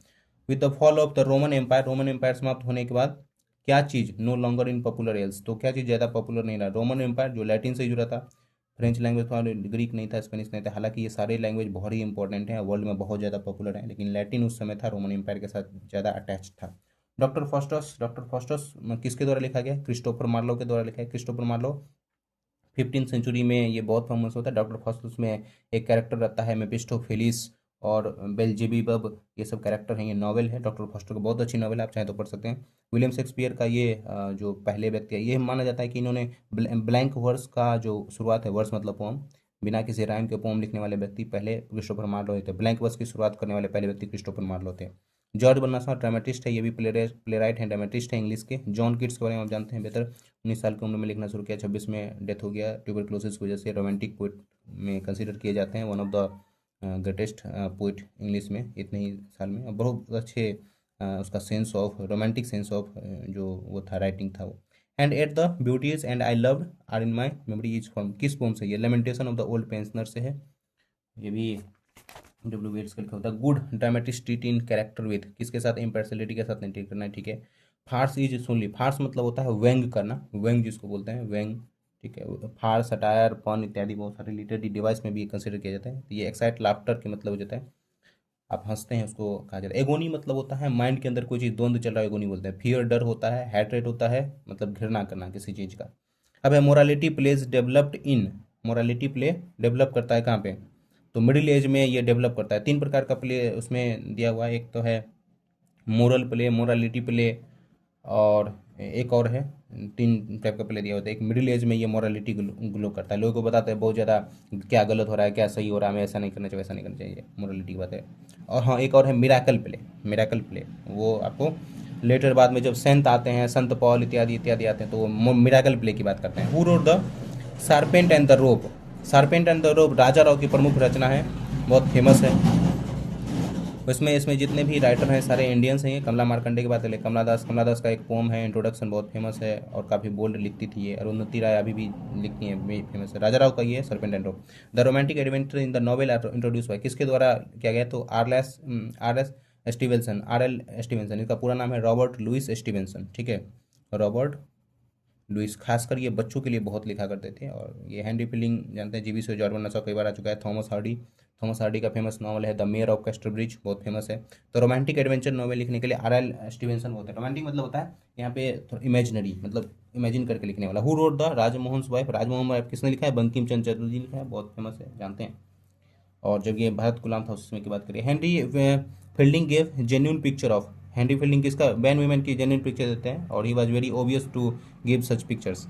With the fall of the Roman empire, Roman empire समाप्त होने के बाद क्या चीज़ no longer in popular else, तो क्या चीज़ ज़्यादा पॉपुलर नहीं रहा? रोमन एम्पायर जो लैटिन से जुड़ा था, फ्रेंच लैंग्वेज था, ग्रीक नहीं था, स्पेनिश नहीं था। हालांकि ये सारे लैंग्वेज बहुत ही इंपॉर्टेंट हैं, वर्ल्ड में बहुत ज़्यादा पॉपुलर है, लेकिन लैटिन उस समय था रोमन एम्पायर के साथ ज़्यादा अटैच था। डॉक्टर फॉस्टस, डॉक्टर फॉस्टस किसके द्वारा लिखा गया? क्रिस्टोफर मार्लो के द्वारा लिखा है। क्रिस्टोफर मार्लो 15th सेंचुरी में ये बहुत फेमस होता है। डॉक्टर फॉस्टस में एक कैरेक्टर रहता है मेपिस्टोफेलिस और बेल्जेबुब, ये सब कैरेक्टर हैं। ये नॉवेल है डॉक्टर फॉस्टर का, बहुत अच्छी नॉवेल है, आप चाहें तो पढ़ सकते हैं। विलियम शेक्सपियर का ये जो पहले व्यक्ति है, ये माना जाता है कि इन्होंने ब्लैंक वर्स का जो शुरुआत है, वर्स मतलब पोम, बिना किसी राइम के पोम लिखने वाले व्यक्ति पहले क्रिस्टोफर मार्लो थे। ब्लैंक वर्स की शुरुआत करने वाले पहले व्यक्ति क्रिस्टोफर मार्लो थे। जॉर्ज बर्नार्ड ड्रामेटिस्ट है, ये भी प्लेराइट हैं, ड्रामेटिस्ट है इंग्लिश के। जॉन किट्स के बारे में आप जानते हैं बेहतर, 19 साल की उम्र में लिखना शुरू किया, 26 में डेथ हो गया ट्यूबरक्लोसिस की वजह से। रोमांटिक पोइट में कंसीडर किए जाते हैं, one of the greatest poet English में इतने ही साल में। और बहुत अच्छे उसका sense of romantic sense of जो वो था, राइटिंग था वो। And at the beauties and I loved are in my memory is from, किस पोम से? ये lamentation of the old pensioner से है, ये भी डब्ल्यू वेट्स का लिखा होता है। Good dramatic treat in character with, किसके साथ? इम्पार्शियलिटी के साथ नहीं ट्रीट करना है, ठीक है। फार्स इज सुनली, फार्स मतलब होता है व्यंग करना, व्यंग जिसको बोलते हैं व्यंग, ठीक है। फार्स, सटायर, पन इत्यादि बहुत सारे लिटरेरी डिवाइस में भी कंसिडर किया जाता है। तो ये एक्साइट लाफ्टर के मतलब हो जाता है। आप हंसते हैं उसको कहा जाता है। एगोनी मतलब होता है माइंड के अंदर कोई चीज़ द्वंद्व चल रहा है, एगोनी बोलते हैं। फियर डर होता है, हैट्रेट होता है मतलब घृणा करना किसी चीज़ का। अब है morality plays developed in, morality play develop करता है कहाँ पे, तो मिडिल एज में ये डेवलप करता है। 3 प्रकार का प्ले उसमें दिया हुआ है, एक तो है मोरल प्ले, मोरालिटी प्ले, और एक और है, 3 टाइप का प्ले दिया होता है। एक मिडिल एज में ये मोरालिटी ग्लो करता है, लोगों को बताता है बहुत ज़्यादा क्या गलत हो रहा है क्या सही हो रहा है, हमें ऐसा नहीं करना चाहिए वैसा नहीं करना चाहिए, मोरालिटी की बात है। और हाँ एक और है मिराकल प्ले, मिराकल प्ले वो आपको लेटर बाद में जब संत आते हैं, संत पॉल इत्यादि इत्यादि आते हैं तो वो मिराकल प्ले की बात करते हैं। Who wrote the serpent and the rope, serpent and the rope Raja Rao की प्रमुख रचना है, बहुत फेमस है। इसमें जितने भी राइटर हैं सारे इंडियंस हैं। कमला मार्कंडे की बात करें, कमला दास का एक पोम है इंट्रोडक्शन, बहुत फेमस है और काफ़ी बोल्ड लिखती थी ये। अरुंधति राय अभी भी लिखती हैं, फेमस है। राजा राव का ये serpent and rope. The romantic adventure in the novel introduce हुआ किसके द्वारा किया गया, तो R S Stevenson, R.L. Stevenson, इसका पूरा नाम है रॉबर्ट लुइस स्टीवेंसन, ठीक है, रॉबर्ट लुइस। खासकर ये बच्चों के लिए बहुत लिखा करते थे। और ये हेनरी फिलिंग जानते हैं, जीवी से जॉर्डन नशा कई बार आ चुका है। थॉमस हार्डी का फेमस नॉवल है द मेयर ऑफ कैस्टरब्रिज, बहुत फेमस है। तो रोमांटिक एडवेंचर नॉवल लिखने के लिए R.L. स्टीवेंसन होते हैं। रोमांटिक मतलब होता है यहाँ पे थोड़ा इमेजिनरी, मतलब इमेजिन करके लिखने वाला। Who wrote the Rajmohan wife, Rajmohan wife किसने लिखा है, बंकिम चंद्र चटर्जी लिखा है, बहुत फेमस है, जानते हैं। और जब ये भारत गुलाम था उस समय की बात करिए। Henry Fielding gave genuine picture of, Henry Fielding किसका, मैन वुमेन की जेन्यून पिक्चर देते हैं, और he was very obvious to give such pictures.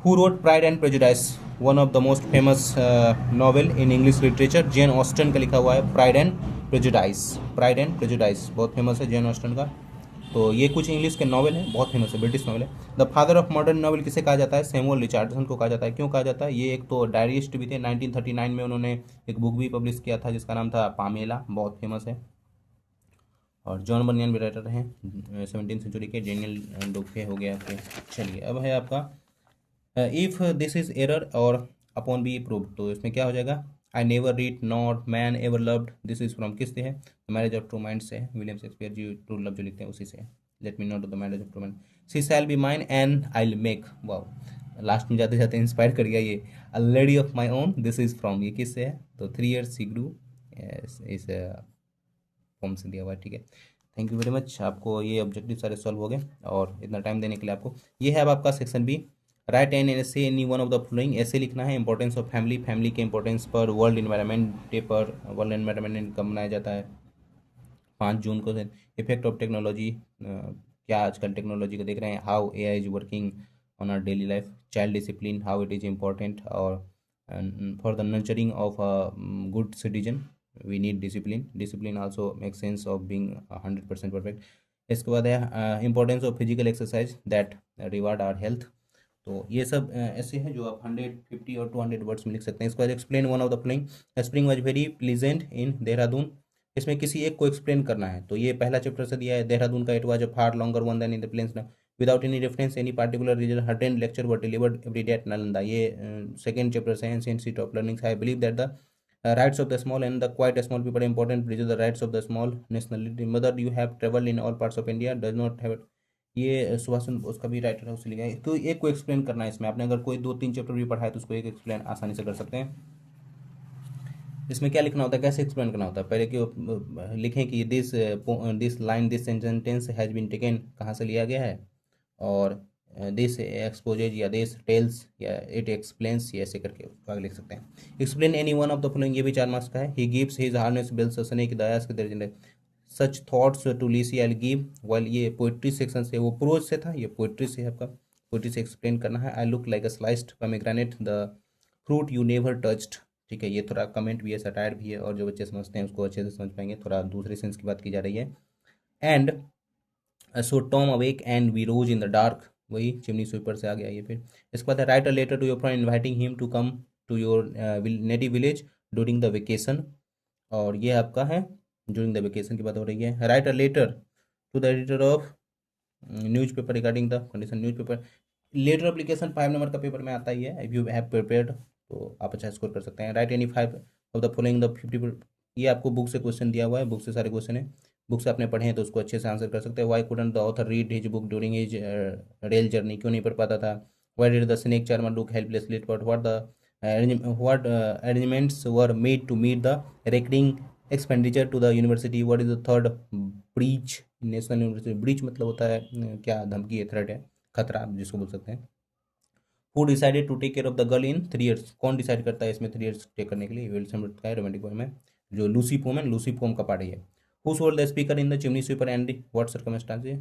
Who wrote Pride and Prejudice, one of the most famous novel in English literature, Jane Austen का लिखा हुआ है Pride and Prejudice, Pride and Prejudice बहुत फेमस है जेन ऑस्टन का। तो ये कुछ इंग्लिश के नॉवल हैं, बहुत फेमस है, ब्रिटिश नॉवल है। The father of modern novel किसे कहा जाता है, सैमुअल रिचर्डसन को कहा जाता है। क्यों कहा जाता है, ये एक तो डायरिस्ट भी थे, 1939 में उन्होंने एक बुक भी पब्लिश किया था जिसका नाम था पामेला, बहुत फेमस है। और जॉन बनियन भी राइटर हैं 17वीं सेंचुरी के। डेनियल डोफे हो गया फिर। चलिए अब है आपका इफ़ दिस इज एरर और अपॉन बी प्रूव, तो इसमें क्या हो जाएगा, I never read not man ever loved, this is from किससे है, मैरिज ऑफ ट्रू माइंड से है, William Shakespeare ji true love जो लिखते हैं उसी से है। Let me not the marriage of true mind, see shall be mine and I will make, wow last में जाते जाते इंस्पायर कर गया ये, a lady of my own, this is from, ये किससे है, तो 3 years सी ग्रू, इस फॉर्म से दिया हुआ है, ठीक है। थैंक यू वेरी मच, आपको ये ऑब्जेक्टिव सारे सॉल्व हो गए और इतना टाइम देने के लिए आपको। ये है अब आपका सेक्शन बी, राइट एन ऐसे any one of the following, ऐसे लिखना है। इंपॉर्टेंस ऑफ फैमिली, फैमिली के इंपॉर्टेंस पर, वर्ल्ड इन्वायरमेंट डे पर, वर्ल्ड इन्वायरमेंट डे कब मनाया जाता है, 5 जून को। इफेक्ट ऑफ टेक्नोलॉजी, क्या आजकल टेक्नोलॉजी को देख रहे हैं, how AI is working on our daily life, child discipline, how it is important, और for the nurturing of good citizen we need discipline, discipline also make sense of being 100% perfect. इसके बाद है importance of physical exercise that reward our health. तो ये सब ऐसे हैं जो आप 150 और 200 वर्ड्स में लिख सकते हैं। इसके बाद explain one of the following, spring was very pleasant in Dehradun, इसमें किसी एक को एक्सप्लेन करना है। तो ये पहला चैप्टर से दिया है, देहरादून का, it was a far longer one than in the plains without any reference any particular region, 100 lecture were delivered every day at Nalanda, ये सेकंड चैप्टर से, ancient city of learning. I believe that the rights of the small and the quite small people are important, preserve the rights of the small nationality, mother you have traveled in all parts of India does not have, ये सुभाष चंद्र बोस का भी राइटर है, उससे लिखा है। तो एक को एक्सप्लेन करना है इसमें, आपने अगर कोई 2-3 चैप्टर भी पढ़ा है तो उसको एक एक्सप्लेन आसानी से कर सकते हैं। इसमें क्या लिखना होता है, कैसे एक्सप्लेन करना होता है, पहले कि लिखें कि this line this sentence has been taken, कहाँ से लिया गया है, और दिस एक्सपोजेज या दिस टेल्स या इट एक्सप्लेन्स, ये ऐसे करके आगे लिख सकते हैं। Explain any one of the following, ये भी 4 मार्क्स का है। He gives his harness bill ससने की दयास के दर्जन such thoughts to Lucy I give, while ये पोइट्री सेक्शन से, वो प्रोज से था, ये पोइट्री से है आपका, पोइट्री से एक्सप्लेन करना है। I look like a sliced pomegranate the fruit you never touched, ठीक है। ये थोड़ा कमेंट भी है, सटायर भी है, और जो बच्चे समझते हैं उसको अच्छे से समझ पाएंगे, थोड़ा दूसरे सेंस की बात की जा रही है। And so Tom awake and we rose in the dark, वही चिमनी स्वीपर से आ गया ये। फिर इसके बाद है write a letter to your friend inviting him to come to your native village during the vacation, और ये आपका है ड्यूरिंग द वेकेशन की बात हो रही है। Write a letter to the editor of news paper regarding the condition news paper, letter application 5 number का पेपर में आता ही है। इफ यू हैव प्रिपेयर्ड तो आप अच्छा स्कोर कर सकते हैं। Right any 5 of the following the 50, ये आपको बुक से क्वेश्चन दिया हुआ है, बुक से सारे क्वेश्चन है, बुक से आपने पढ़े हैं तो उसको अच्छे से आंसर कर सकते हैं। Why couldn't the author read his book during his rail journey, क्यों नहीं पढ़ पाता था। Why did the snake charmer look helplessly but what the arrangements were made to meet the recurring expenditure to the university, what is the third, breach national university, breach मतलब होता है क्या, धमकी है, थ्रेट है, खतरा जिसको बोल सकते हैं। Who decided to take care of the girl in 3 years, कौन डिसाइड करता है इसमें 3 years टेक करने के लिए, विल्सन का है रोमांटिक पोएम है, जो लूसी पोम है, लूसी पोम का पार्ट है। Who sold the speaker in the chimney sweeper and what circumstances,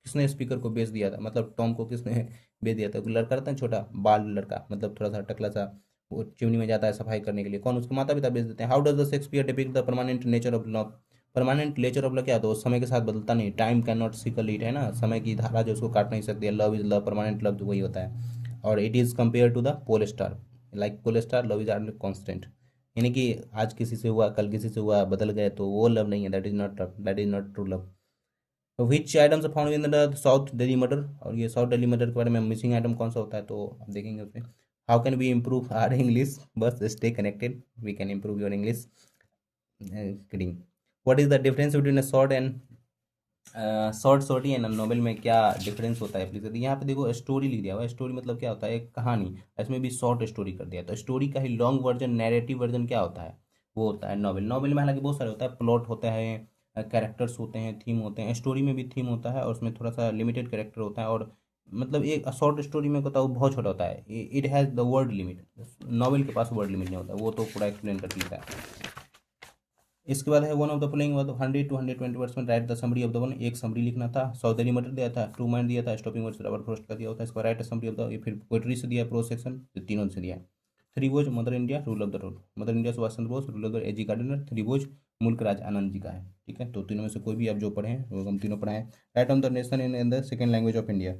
किसने स्पीकर को बेच दिया था, मतलब टॉम को किसने बेच दिया था, लड़का रहता है छोटा बाल लड़का, मतलब थोड़ा सा टकला सा, वो चिमनी में जाता है सफाई करने के लिए, कौन, उसके माता पिता बेच देते हैं। How does the Shakespeare depict the permanent nature of love, permanent nature of love क्या, तो समय के साथ बदलता नहीं, time can not sickle it, है ना, समय की धारा जो उसको काट नहीं सकती है, love is love, permanent love तो वही होता है। और it is compare to the pole star, like pole star love is are constant, यानी कि आज किसी से हुआ, कल किसी से हुआ, बदल गए, तो वो लव नहीं है, that is not love, that is not true love. Which items found in the south Delhi murder, और ये साउथ दिल्ली मर्डर के बारे में मिसिंग आइटम कौन सा होता है, तो आप देखेंगे उसमें। How can we improve our English, बस stay connected, we can improve your English, kidding. What is the difference between a short and short story and novel में क्या डिफरेंस होता है प्लीज, यहाँ पे देखो स्टोरी लिख दिया हुआ है, स्टोरी मतलब क्या होता है, एक कहानी, इसमें भी शॉर्ट स्टोरी कर दिया, तो स्टोरी का ही लॉन्ग वर्जन, नैरेटिव वर्जन क्या होता है, वो होता है नॉवेल। नॉवेल में हालांकि बहुत सारे होता है, प्लॉट होता है, कैरेक्टर्स होते हैं, थीम होते हैं, स्टोरी में भी थीम होता है और उसमें थोड़ा सा लिमिटेड कैरेक्टर होता है, और मतलब एक शॉर्ट स्टोरी में होता है वो बहुत छोटा होता है, it has the word limit, novel के पास वर्ड लिमिट नहीं होता, वो तो पूरा एक्सप्लेन कर लेता है। इसके बाद है one of the following, 100 to 120 words में write the summary of the one, एक समरी लिखना था, सौदरी मटर दिया था, ट्रू माइंड दिया था, स्टॉपिंग वर्ड्स रबर फ्रोस्ट का दिया होता है, इसको राइट समरी ऑफ द, फिर पोइट्री से दिया, प्रोज सेक्शन, तो तीनों से दिया। Three was Mother India Rule of the Road, Mother India Subhash Chandra Bose, rule of the A G Gardiner, three was Mulk Raj Anand ji का है, ठीक है, तो तीनों में से कोई भी आप जो पढ़े हैं वो हम तीनों पढ़ाएं। Write on the nation in the second language of India,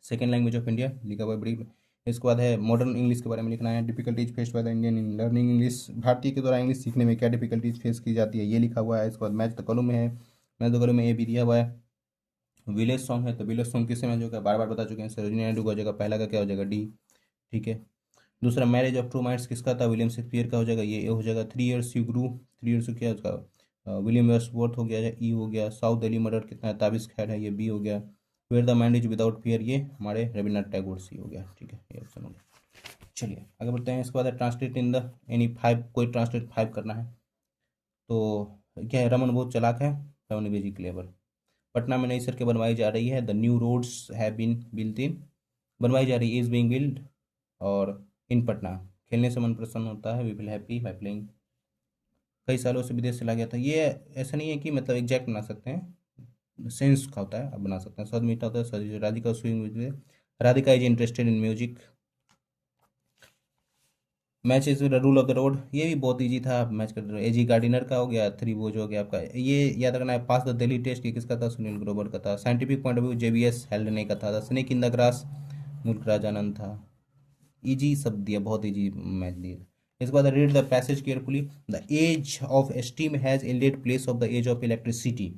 second language of India लिखा हुआ है ब्रीफ। इसके बाद है मॉडर्न इंग्लिश के बारे में लिखना है, difficulties faced by the Indian in learning English, भारतीय के द्वारा इंग्लिश सीखने में क्या डिफिकल्टीज फेस की जाती है, ये लिखा हुआ है। इसके बाद मैच द कॉलम में है, मैच द कॉलम में ये भी दिया हुआ है। विलेज सॉन्ग है, तो विलेज सॉन्ग किससे मैच होगा, बार बार बता चुके हैं, सरोजिनी नायडू का हो जाएगा, पहला का क्या हो जाएगा, डी, ठीक है। दूसरा मैरिज ऑफ ट्रू माइंड्स किसका था, विलियम शेक्सपियर का हो जाएगा, ये हो जाएगा। 3 years यू ग्रू, 3 years क्या है उसका, विलियम वर्ड्सवर्थ हो गया, ई हो गया। साउथ दिल्ली मर्डर कितना है, ताबिश खैर है, ये बी हो गया। Where the mind is without fear, ये हमारे रविन्द्रनाथ टैगोर, सी हो गया, ठीक है, ये ऑप्शन हो गया। चलिए आगे बढ़ते हैं। इसके बाद translate in the any five, कोई ट्रांसलेट 5 करना है, तो क्या है, रमन बहुत चालाक है, रमन वेजी क्लेवर। पटना में नई सड़कें बनवाई जा रही है, the new roads have been built in, बनवाई जा रही, इज बीइंग बिल्ड, और इन पटना, खेलने से मन प्रसन्न होता है, we will happy by playing. कई सालों से विदेश चला गया था, ये ऐसा नहीं है कि मतलब एग्जैक्ट बना सकते हैं, सेंस का होता है, अब बना सकते हैं। सद मीठा होता है, सद Radhika swing, Radhika is interested in music. Match is the rule of the road, ये भी बहुत इजी था, मैच कर एजी गार्डिनर का हो गया, थ्री वोज हो गया आपका, ये याद रखना है। पास द दिल्ली टेस्ट, ये किसका था, सुनील ग्रोवर का था। Scientific point of view, JBS Haldane का था। स्नेक इन द ग्रास, मुल्क राजानंद था। इजी सब दिया, बहुत इजी मैच दिया। इसके बाद read the passage carefully, the age of steam has yielded place of the age of electricity,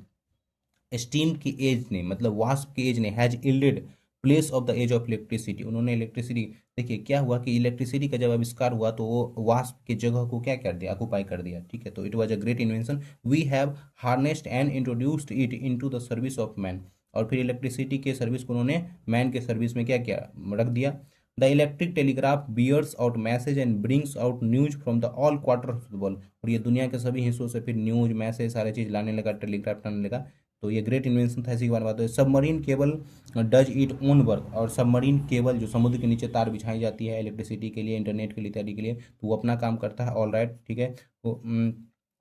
steam की एज ने, मतलब वास्प की एज ने, has yielded place of the age of electricity, उन्होंने इलेक्ट्रिसिटी, देखिए क्या हुआ कि इलेक्ट्रिसिटी का जब आविष्कार हुआ तो वो वास्प की जगह को क्या कर दिया, ऑक्युपाई कर दिया, ठीक है, तो it was a great invention, we have harnessed and introduced it into the service of man, और फिर इलेक्ट्रिसिटी के सर्विस को उन्होंने मैन के सर्विस में क्या किया, रख दिया। The electric telegraph bears out message and brings out news from the all quarter of the world, और ये दुनिया के सभी हिस्सों से फिर न्यूज मैसेज सारे चीज़ लाने लगा, टेलीग्राफ लाने लगा, तो ये ग्रेट इन्वेंशन था। इसी के बात है। Submarine cable does it own work, और सबमरीन केबल जो समुद्र के नीचे तार बिछाई जाती है इलेक्ट्रिसिटी के लिए, इंटरनेट के लिए, इत्यादि के लिए, तो वो अपना काम करता है, ऑल राइट, ठीक है, वो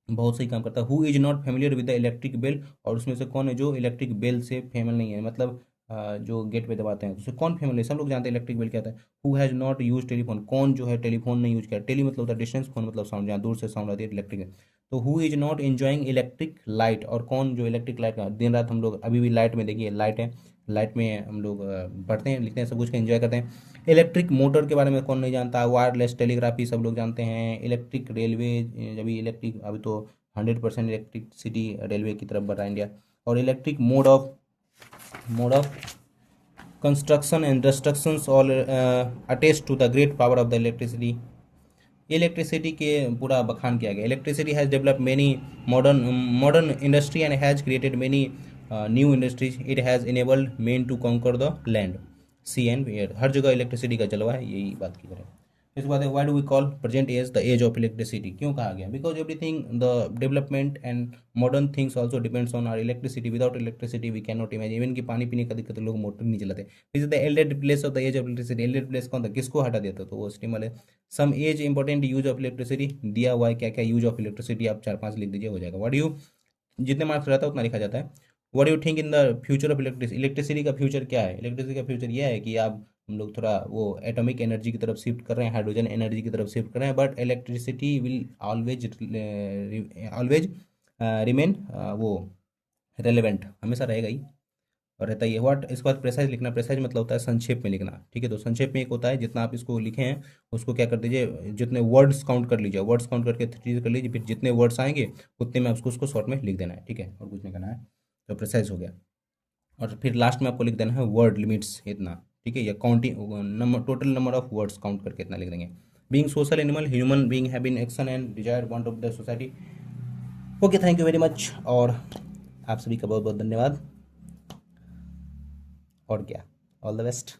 बहुत सही काम करता है। Who is not familiar with the electric bell, और उसमें से कौन है जो इलेक्ट्रिक बेल से फेमल नहीं है, मतलब जो गेट पे दबाते हैं, तो उससे कौन फेमल है, सब लोग जानते हैं इलेक्ट्रिक बेल क्या होता है। Who has not use telephone, कौन जो है टेलीफोन नहीं यूज किया, टेली मतलब होता है डिस्टेंस, फोन मतलब साउंड, जहाँ दूर से साउंड आती है, इलेक्ट्रिक। तो who is not enjoying electric light, और कौन जो इलेक्ट्रिक लाइट का, दिन रात हम लोग अभी भी लाइट में, देखिए लाइट है, लाइट में हम लोग पढ़ते हैं, लिखते हैं, सब कुछ का एंजॉय करते हैं। इलेक्ट्रिक मोटर के बारे में कौन नहीं जानता, वायरलेस टेलीग्राफी सब लोग जानते हैं। इलेक्ट्रिक रेलवे, अभी इलेक्ट्रिक, अभी तो 100% इलेक्ट्रिसिटी रेलवे की तरफ बढ़ रहा है इंडिया। और electric mode of construction and destructions all attest to the great power of the electricity, electricity के पूरा बखान किया गया। Electricity has develop many modern industry and has created many new industries, it has enabled man to conquer the land, sea and air, हर जगह इलेक्ट्रिसिटी का जलवा है, यही बात की करें। इसके बाद why do we call present as the age of electricity, क्यों कहा गया? Because everything the development and modern things also depends on our electricity, without electricity we can not imagine. Even कि पानी पीने का दिक्कत, लोग मोटर नहीं चलाते। Is the yielded place of the age of electricity, yielded place कौन था, किसको हटा देता? तो वो स्टीम वाले। Some as important use of electricity दिया हुआ है, क्या क्या यूज ऑफ इलेक्ट्रिसिटी, आप 4-5 लिख दीजिए, हो जाएगा। व्हाट यू, जितने मार्क्स रहता है उतना लिखा जाता है। What you think in the future of electricity, electricity का फ्यूचर क्या है? इलेक्ट्रिसिटी का फ्यूचर यह है कि आप, हम लोग थोड़ा वो एटॉमिक एनर्जी की तरफ शिफ्ट कर रहे हैं, हाइड्रोजन एनर्जी की तरफ शिफ्ट कर रहे हैं, but electricity will always always remain वो रेलेवेंट, हमेशा रहेगा ही और रहता ही है। व्हाट, इसके बाद प्रेसाइज लिखना। प्रेसाइज मतलब होता है संक्षेप में लिखना, ठीक है। तो संक्षेप में एक होता है, जितना आप इसको लिखे हैं उसको क्या कर दीजिए, जितने वर्ड्स काउंट कर लीजिए, वर्ड्स काउंट करके 3 कर लीजिए, फिर जितने वर्ड्स आएंगे उतने में आपको उसको शॉर्ट में लिख देना है, ठीक है, और कुछ नहीं करना है। तो प्रेसाइज हो गया। और फिर लास्ट में आपको लिख देना है वर्ड लिमिट्स इतना, ठीक है, या counting number, total number of words count करके इतना लिख देंगे। Being social animal, human being have in action and desire want of the society. Okay, thank you very much, और आप सभी का बहुत बहुत धन्यवाद। और क्या, ऑल द बेस्ट।